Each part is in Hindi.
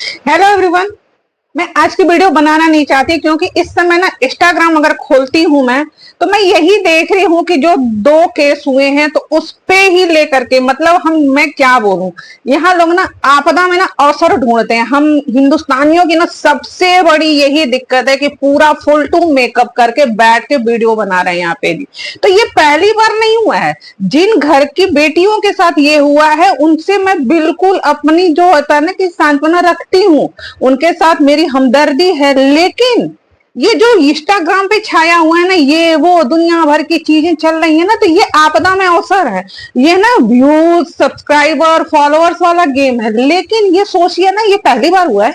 Hello everyone. मैं आज की वीडियो बनाना नहीं चाहती क्योंकि इस समय ना इंस्टाग्राम अगर खोलती हूं मैं तो मैं यही देख रही हूं कि जो दो केस हुए हैं तो उस पे ही लेकर के मतलब मैं क्या बोलूं। यहाँ लोग ना आपदा में ना अवसर ढूंढते हैं। हम हिंदुस्तानियों की ना सबसे बड़ी यही दिक्कत है कि पूरा फुल टू मेकअप करके बैठ के वीडियो बना रहे हैं यहाँ पे भी। तो ये पहली बार नहीं हुआ है। जिन घर की बेटियों के साथ ये हुआ है उनसे मैं बिल्कुल अपनी जो होता है ना कि सांत्वना रखती हूँ, उनके साथ मेरी हमदर्दी है। लेकिन ये जो इंस्टाग्राम पे छाया हुआ है ना, ये वो दुनिया भर की चीजें चल रही है ना, तो ये आपदा में अवसर है। ये ना व्यूज सब्सक्राइबर फॉलोअर्स वाला गेम है। लेकिन ये सोचिए ना, ये पहली बार हुआ है,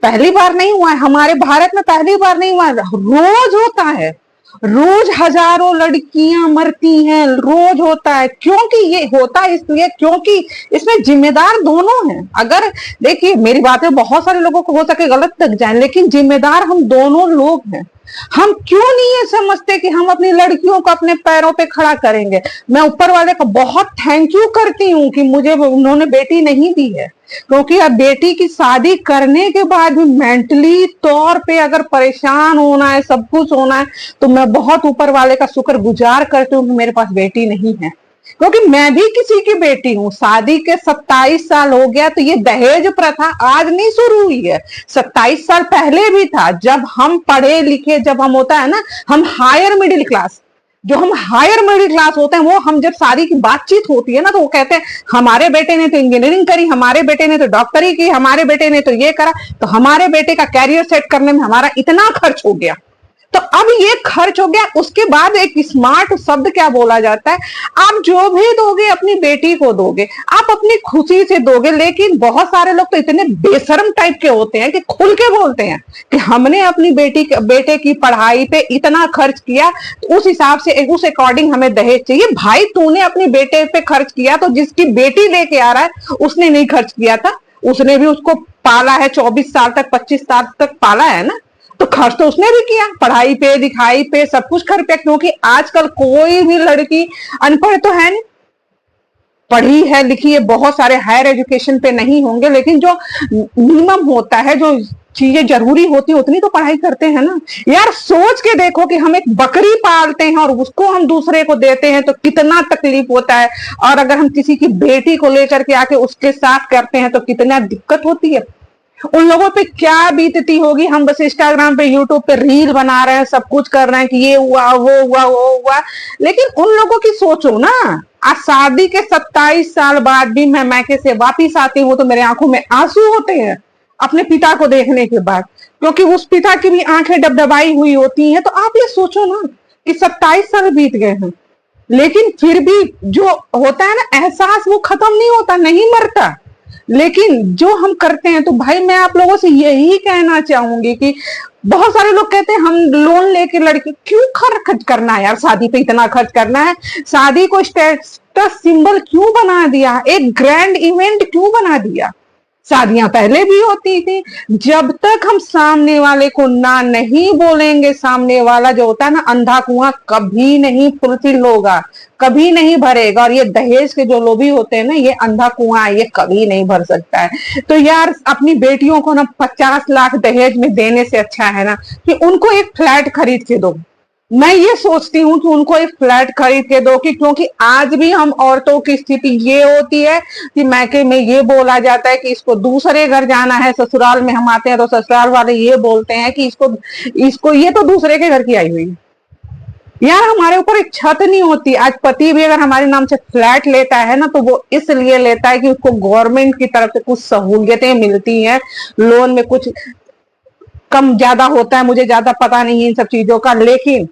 पहली बार नहीं हुआ है हमारे भारत में, पहली बार नहीं हुआ है, रोज होता है। रोज हजारों लड़कियां मरती हैं, रोज होता है। क्योंकि ये होता है इसलिए क्योंकि इसमें जिम्मेदार दोनों हैं। अगर देखिए मेरी बातें बहुत सारे लोगों को हो सके गलत लग जाए, लेकिन जिम्मेदार हम दोनों लोग हैं। हम क्यों नहीं ये समझते कि हम अपनी लड़कियों को अपने पैरों पे खड़ा करेंगे। मैं ऊपर वाले का बहुत थैंक यू करती हूँ कि मुझे उन्होंने बेटी नहीं दी है, क्योंकि अब बेटी की शादी करने के बाद भी मेंटली तौर पे अगर परेशान होना है, सब कुछ होना है, तो मैं बहुत ऊपर वाले का शुक्रगुजार करती हूँ कि मेरे पास बेटी नहीं है। क्योंकि मैं भी किसी की बेटी हूँ। शादी के 27 साल हो गया, तो ये दहेज प्रथा आज नहीं शुरू हुई है, 27 साल पहले भी था। जब हम पढ़े लिखे, जब हम होता है ना, हम हायर मिडिल क्लास, जो हम हायर मिडिल क्लास होते हैं, वो हम जब शादी की बातचीत होती है ना, तो वो कहते हैं हमारे बेटे ने तो इंजीनियरिंग करी, हमारे बेटे ने तो डॉक्टरी की, हमारे बेटे ने तो ये करा, तो हमारे बेटे का कैरियर सेट करने में हमारा इतना खर्च हो गया। तो अब ये खर्च हो गया, उसके बाद एक स्मार्ट शब्द क्या बोला जाता है, आप जो भी दोगे अपनी बेटी को दोगे, आप अपनी खुशी से दोगे। लेकिन बहुत सारे लोग तो इतने बेशर्म टाइप के होते हैं कि खुल के बोलते हैं कि हमने अपनी बेटे की पढ़ाई पे इतना खर्च किया, तो उस हिसाब से उस अकॉर्डिंग हमें दहेज चाहिए। भाई तूने अपनी बेटे पे खर्च किया, तो जिसकी बेटी लेके आ रहा है उसने नहीं खर्च किया था, उसने भी उसको पाला है, 24 साल तक 25 साल तक पाला है ना, तो खर्च तो उसने भी किया, पढ़ाई पे दिखाई पे सब कुछ खर्च पे। क्योंकि आजकल कोई भी लड़की अनपढ़ तो है नहीं, पढ़ी है लिखी है, बहुत सारे हायर एजुकेशन पे नहीं होंगे, लेकिन जो मिनिमम होता है, जो चीजें जरूरी होती है, उतनी तो पढ़ाई करते हैं ना यार। सोच के देखो कि हम एक बकरी पालते हैं और उसको हम दूसरे को देते हैं तो कितना तकलीफ होता है, और अगर हम किसी की बेटी को लेकर के आके उसके साथ करते हैं तो कितना दिक्कत होती है। उन लोगों पे क्या बीतती होगी। हम बस इंस्टाग्राम पे यूट्यूब पे रील बना रहे हैं, सब कुछ कर रहे हैं कि ये हुआ वो हुआ वो हुआ, लेकिन उन लोगों की सोचो ना। आज शादी के 27 साल बाद भी मैं मैके से वापिस आती हूँ तो मेरे आंखों में आंसू होते हैं अपने पिता को देखने के बाद, क्योंकि उस पिता की भी आंखें डबडबाई हुई होती हैं। तो आप ये सोचो ना कि 27 साल बीत गए हैं, लेकिन फिर भी जो होता है ना एहसास, वो खत्म नहीं होता, नहीं मरता। लेकिन जो हम करते हैं, तो भाई मैं आप लोगों से यही कहना चाहूंगी कि बहुत सारे लोग कहते हैं हम लोन लेके लड़की क्यों खर्च करना है यार, शादी पे इतना खर्च करना है, शादी को स्टेटस सिंबल क्यों बना दिया, एक ग्रैंड इवेंट क्यों बना दिया। शादियां पहले भी होती थी। जब तक हम सामने वाले को ना नहीं बोलेंगे, सामने वाला जो होता है ना अंधा कुआं कभी नहीं फुलफिल होगा, कभी नहीं भरेगा। और ये दहेज के जो लोभी होते हैं ना, ये अंधा कुआं ये कभी नहीं भर सकता है। तो यार अपनी बेटियों को ना 50 लाख दहेज में देने से अच्छा है ना कि उनको एक फ्लैट खरीद के दो। मैं ये सोचती हूँ कि उनको एक फ्लैट खरीद के दो, कि क्योंकि आज भी हम औरतों की स्थिति ये होती है कि मैके में ये बोला जाता है कि इसको दूसरे घर जाना है, ससुराल में हम आते हैं तो ससुराल वाले ये बोलते हैं कि इसको इसको ये तो दूसरे के घर की आई हुई है। यार हमारे ऊपर एक छत नहीं होती। आज पति भी अगर हमारे नाम से फ्लैट लेता है ना, तो वो इसलिए लेता है कि उसको गवर्नमेंट की तरफ से कुछ सहूलियतें मिलती हैं, लोन में कुछ कम ज्यादा होता है, मुझे ज्यादा पता नहीं है इन सब चीजों का। लेकिन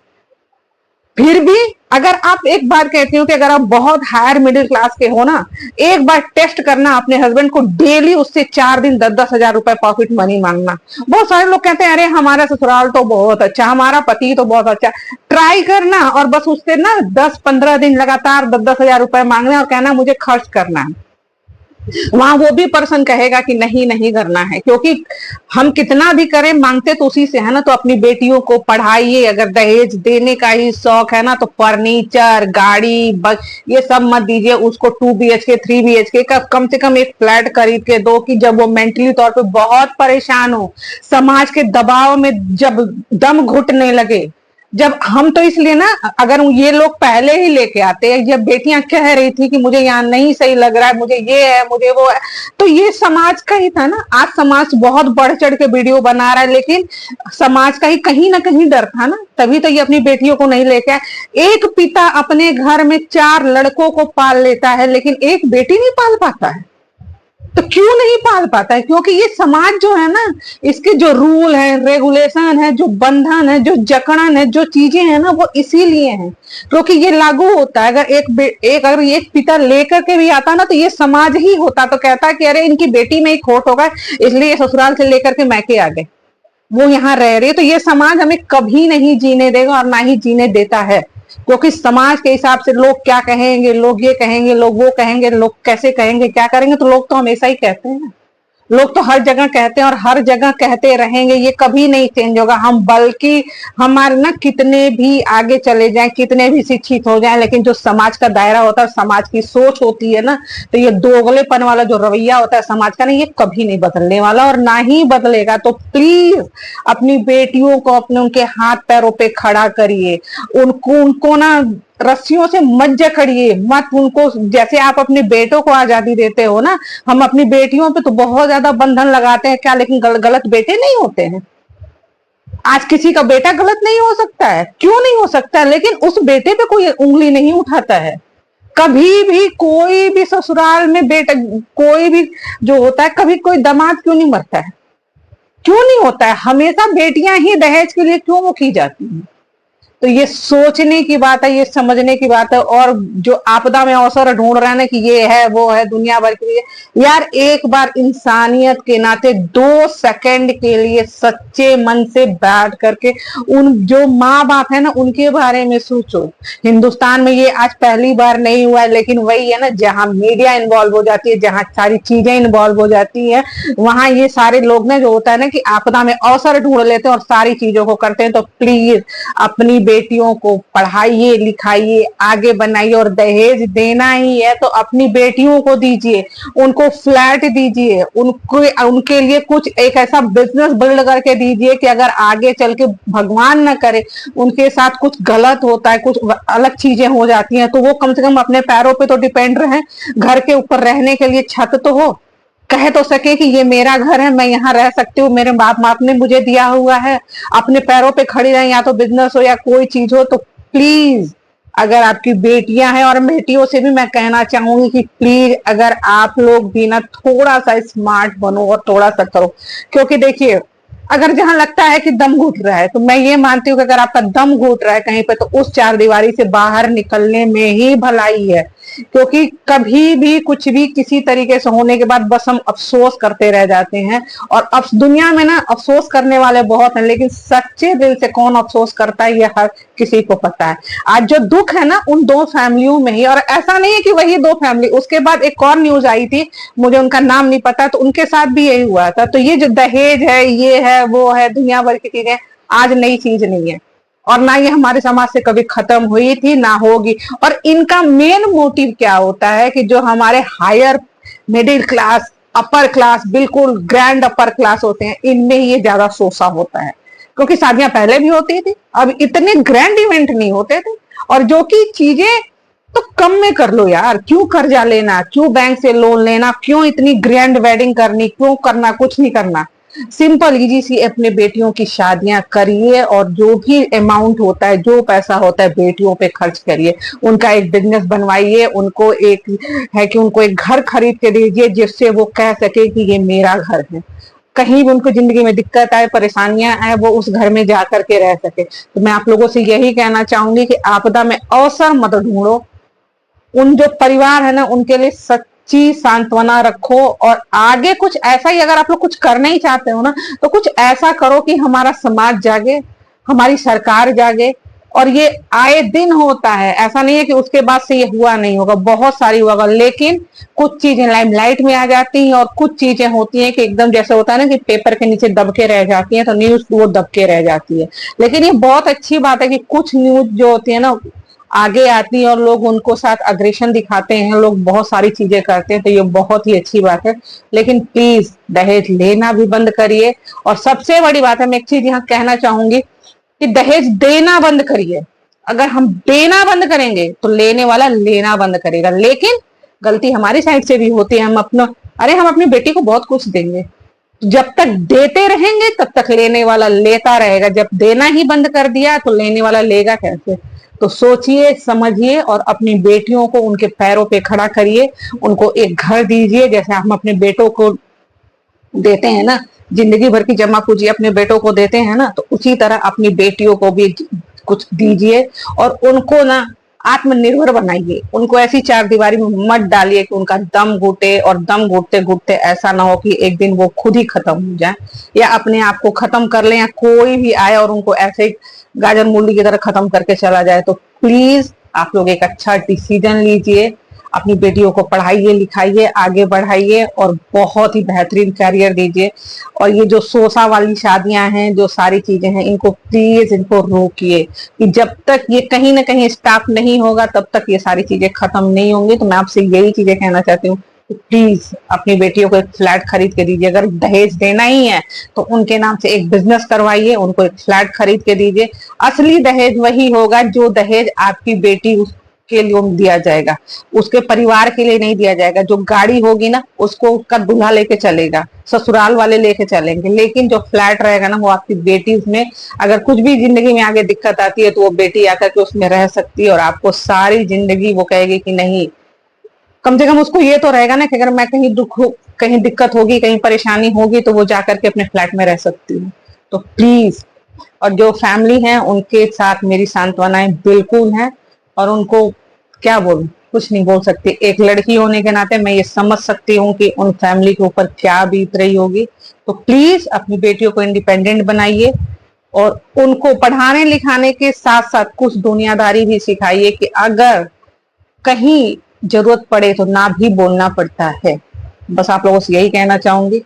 फिर भी अगर आप एक बार कहती हो कि अगर आप बहुत हायर मिडिल क्लास के हो ना, एक बार टेस्ट करना अपने हस्बैंड को, डेली उससे 4 दिन 10-10 हजार रुपए पॉकेट मनी मांगना। बहुत सारे लोग कहते हैं अरे हमारा ससुराल तो बहुत अच्छा, हमारा पति तो बहुत अच्छा। ट्राई करना और बस उससे ना 10-15 दिन लगातार 10-10 हजार रुपए मांगना और कहना मुझे खर्च करना है। वहां वो भी पर्सन कहेगा कि नहीं नहीं करना है, क्योंकि हम कितना भी करें मांगते तो उसी से है ना। तो अपनी बेटियों को पढ़ाइए, अगर दहेज देने का ही शौक है ना तो फर्नीचर, गाड़ी, ये सब मत दीजिए उसको। 2 BHK 3 BHK का कम से कम एक फ्लैट खरीद के दो कि जब वो मेंटली तौर पे बहुत परेशान हो, समाज के दबाव में जब दम घुटने लगे, जब हम तो इसलिए ना, अगर ये लोग पहले ही लेके आते हैं, जब बेटियां कह रही थी कि मुझे यहाँ नहीं सही लग रहा है, मुझे ये है, मुझे वो है, तो ये समाज का ही था ना। आज समाज बहुत बढ़ चढ़ के वीडियो बना रहा है, लेकिन समाज का ही कहीं ना कहीं डर था ना, तभी तो ये अपनी बेटियों को नहीं लेके आए। एक पिता अपने घर में 4 लड़कों को पाल लेता है, लेकिन एक बेटी नहीं पाल पाता है। तो क्यों नहीं पाल पाता है? क्योंकि ये समाज जो है ना, इसके जो रूल है, रेगुलेशन है, जो बंधन है, जो जकड़न है, जो चीजें हैं ना, वो इसीलिए हैं क्योंकि ये लागू होता है। अगर अगर एक पिता लेकर के भी आता ना, तो ये समाज ही होता तो कहता कि अरे इनकी बेटी में ही खोट होगा, इसलिए ससुराल से लेकर के मैके आ गए, वो यहाँ रह रही है। तो ये समाज हमें कभी नहीं जीने देगा और ना ही जीने देता है, क्योंकि समाज के हिसाब से लोग क्या कहेंगे, लोग ये कहेंगे, लोग वो कहेंगे, लोग कैसे कहेंगे, क्या करेंगे। तो लोग तो हमेशा ही कहते हैं, लोग तो हर जगह कहते हैं और हर जगह कहते रहेंगे, ये कभी नहीं चेंज होगा। हम बल्कि हमारे ना कितने भी आगे चले जाएं, कितने भी शिक्षित हो जाएं, लेकिन जो समाज का दायरा होता है, समाज की सोच होती है ना, तो ये दोगलेपन वाला जो रवैया होता है समाज का ना, ये कभी नहीं बदलने वाला और ना ही बदलेगा। तो प्लीज अपनी बेटियों को अपने उनके हाथ पैरों पे खड़ा करिए, उनको ना रस्सियों से मत जकड़िए, मत उनको, जैसे आप अपने बेटों को आजादी देते हो ना, हम अपनी बेटियों पे तो बहुत ज्यादा बंधन लगाते हैं क्या, लेकिन गलत बेटे नहीं होते हैं। आज किसी का बेटा गलत नहीं हो सकता है, क्यों नहीं हो सकता है, लेकिन उस बेटे पे कोई उंगली नहीं उठाता है। कभी भी कोई भी ससुराल में बेटा कोई भी जो होता है, कभी कोई दामाद क्यों नहीं मरता है, क्यों नहीं होता है? हमेशा बेटियां ही दहेज के लिए क्यों वो की जाती हैं? तो ये सोचने की बात है, ये समझने की बात है। और जो आपदा में अवसर ढूंढ रहे हैं ना कि ये है वो है दुनिया भर के लिए, यार एक बार इंसानियत के नाते 2 सेकंड के लिए सच्चे मन से बैठ करके उन जो माँ बाप है ना उनके बारे में सोचो। हिंदुस्तान में ये आज पहली बार नहीं हुआ है, लेकिन वही है ना, जहां मीडिया इन्वॉल्व हो जाती है, जहां सारी चीजें इन्वॉल्व हो जाती है, वहां ये सारे लोग ना, जो होता है ना कि आपदा में अवसर ढूंढ लेते हैं और सारी चीजों को करते हैं। तो प्लीज अपनी बेटियों को पढ़ाइए, लिखाइए, आगे बनाइए, और दहेज देना ही है तो अपनी बेटियों को दीजिए, उनको फ्लैट दीजिए, उनके लिए कुछ एक ऐसा बिजनेस बिल्ड करके दीजिए कि अगर आगे चल के भगवान न करे उनके साथ कुछ गलत होता है, कुछ अलग चीजें हो जाती हैं, तो वो कम से कम अपने पैरों पे तो डिपेंड रहे, घर के ऊपर रहने के लिए छत तो हो, कह तो सके कि ये मेरा घर है, मैं यहाँ रह सकती हूँ, मेरे बाप माँ ने मुझे दिया हुआ है, अपने पैरों पे खड़ी रहे, या तो बिजनेस हो या कोई चीज हो। तो प्लीज अगर आपकी बेटियां हैं, और बेटियों से भी मैं कहना चाहूंगी कि प्लीज अगर आप लोग भी ना थोड़ा सा स्मार्ट बनो और थोड़ा सा करो, क्योंकि देखिए अगर जहां लगता है कि दम घुट रहा है, तो मैं ये मानती हूँ कि अगर आपका दम घुट रहा है कहीं पे, तो उस 4 दीवारी से बाहर निकलने में ही भलाई है। क्योंकि कभी भी कुछ भी किसी तरीके से होने के बाद बस हम अफसोस करते रह जाते हैं। और अब दुनिया में ना अफसोस करने वाले बहुत हैं, लेकिन सच्चे दिल से कौन अफसोस करता है ये हर किसी को पता है। आज जो दुख है ना उन 2 फैमिलियों में ही, और ऐसा नहीं है कि वही 2 फैमिली, उसके बाद एक और न्यूज आई थी, मुझे उनका नाम नहीं पता, तो उनके साथ भी यही हुआ था। तो ये जो दहेज है, ये है वो है, दुनिया भर की चीजें आज नई चीज नहीं है, और ना ये हमारे समाज से कभी खत्म हुई थी ना होगी। और इनका मेन मोटिव क्या होता है कि जो हमारे higher middle class, upper class, बिल्कुल ग्रैंड अपर क्लास होते हैं, इनमें ये ज्यादा शोषा होता है। क्योंकि शादियां पहले भी होती थी, अब इतने ग्रैंड इवेंट नहीं होते थे, और जो कि चीजें तो कम में कर लो यार, क्यों कर्जा लेना, क्यों बैंक से लोन लेना, क्यों इतनी ग्रैंड वेडिंग करनी, क्यों करना, कुछ नहीं करना, सिंपल इजी सी अपने बेटियों की शादियां करिए, और जो भी अमाउंट होता है, जो पैसा होता है, बेटियों पे खर्च करिए, उनका एक बिजनेस बनवाइए, उनको एक है कि उनको एक घर खरीद के दीजिए, जिससे वो कह सके कि ये मेरा घर है। कहीं भी उनको जिंदगी में दिक्कत आए, परेशानियां आए, वो उस घर में जा करके रह सके। तो मैं आप लोगों से यही कहना चाहूंगी कि आपदा में अवसर मत ढूंढो, उन जो परिवार है ना उनके लिए सच्ची सांत्वना रखो, और आगे कुछ ऐसा ही, अगर आप लोग कुछ करना ही चाहते हो ना, तो कुछ ऐसा करो कि हमारा समाज जागे, हमारी सरकार जागे, और ये आए दिन होता है, ऐसा नहीं है कि उसके बाद से ये हुआ नहीं होगा, बहुत सारी होगा, लेकिन कुछ चीजें लाइमलाइट में आ जाती हैं और कुछ चीजें होती हैं कि एकदम जैसे होता है ना कि पेपर के नीचे दबके रह जाती हैं, तो न्यूज वो दबके रह जाती है। लेकिन ये बहुत अच्छी बात है कि कुछ न्यूज जो होती है ना आगे आती है और लोग उनको साथ अग्रेशन दिखाते हैं, लोग बहुत सारी चीजें करते हैं, तो ये बहुत ही अच्छी बात है। लेकिन प्लीज दहेज लेना भी बंद करिए। और सबसे बड़ी बात है, मैं एक चीज यहाँ कहना चाहूंगी कि दहेज देना बंद करिए। अगर हम देना बंद करेंगे तो लेने वाला लेना बंद करेगा। लेकिन गलती हमारी साइड से भी होती है, हम अपनी बेटी को बहुत कुछ देंगे, जब तक देते रहेंगे तब तक लेने वाला लेता रहेगा। जब देना ही बंद कर दिया तो लेने वाला लेगा कैसे? तो सोचिए, समझिए और अपनी बेटियों को उनके पैरों पे खड़ा करिए, उनको एक घर दीजिए। जैसे हम अपने बेटों को देते हैं ना, जिंदगी भर की जमा पूंजी अपने बेटों को देते हैं ना, तो उसी तरह अपनी बेटियों को भी कुछ दीजिए और उनको ना आत्मनिर्भर बनाइए। उनको ऐसी चार दीवारी में मत डालिए कि उनका दम घुटे, और दम घुटते घुटते ऐसा ना हो कि एक दिन वो खुद ही खत्म हो जाए या अपने आप को खत्म कर ले, या कोई भी आए और उनको ऐसे ही गाजर मूली की तरह खत्म करके चला जाए। तो प्लीज आप लोग एक अच्छा डिसीजन लीजिए, अपनी बेटियों को पढ़ाइए लिखाइए, आगे बढ़ाइए और बहुत ही बेहतरीन करियर दीजिए। और ये जो सोसा वाली शादियां हैं, जो सारी चीजें हैं, इनको प्लीज इनको रोकिए कि जब तक ये कहीं ना कहीं स्टॉप नहीं होगा तब तक ये सारी चीजें खत्म नहीं होंगी। तो मैं आपसे यही चीजें कहना चाहती हूँ, प्लीज अपनी बेटियों को एक फ्लैट खरीद के दीजिए। अगर दहेज देना ही है तो उनके नाम से एक बिजनेस करवाइए, उनको एक फ्लैट खरीद के दीजिए। असली दहेज वही होगा जो दहेज आपकी बेटी के लिए दिया जाएगा, उसके परिवार के लिए नहीं दिया जाएगा। जो गाड़ी होगी ना उसको उसका दूल्हा लेके चलेगा, ससुराल वाले लेके चलेंगे, लेकिन जो फ्लैट रहेगा ना वो आपकी बेटी, उसमें अगर कुछ भी जिंदगी में आगे दिक्कत आती है तो वो बेटी आकर के उसमें रह सकती है और आपको सारी जिंदगी वो कहेगी कि नहीं, कम से कम उसको ये तो रहेगा ना कि अगर मैं कहीं कहीं दिक्कत होगी, कहीं परेशानी होगी तो वो जाकर के अपने फ्लैट में रह सकती है। तो प्लीज, और जो फैमिली है उनके साथ मेरी सांत्वनाएं बिल्कुल है, और उनको क्या बोलूं, कुछ नहीं बोल सकती। एक लड़की होने के नाते मैं ये समझ सकती हूँ कि उन फैमिली के ऊपर क्या बीत रही होगी। तो प्लीज अपनी बेटियों को इंडिपेंडेंट बनाइए और उनको पढ़ाने लिखाने के साथ साथ कुछ दुनियादारी भी सिखाइए कि अगर कहीं जरूरत पड़े तो ना भी बोलना पड़ता है। बस आप लोगों से यही कहना चाहूंगी।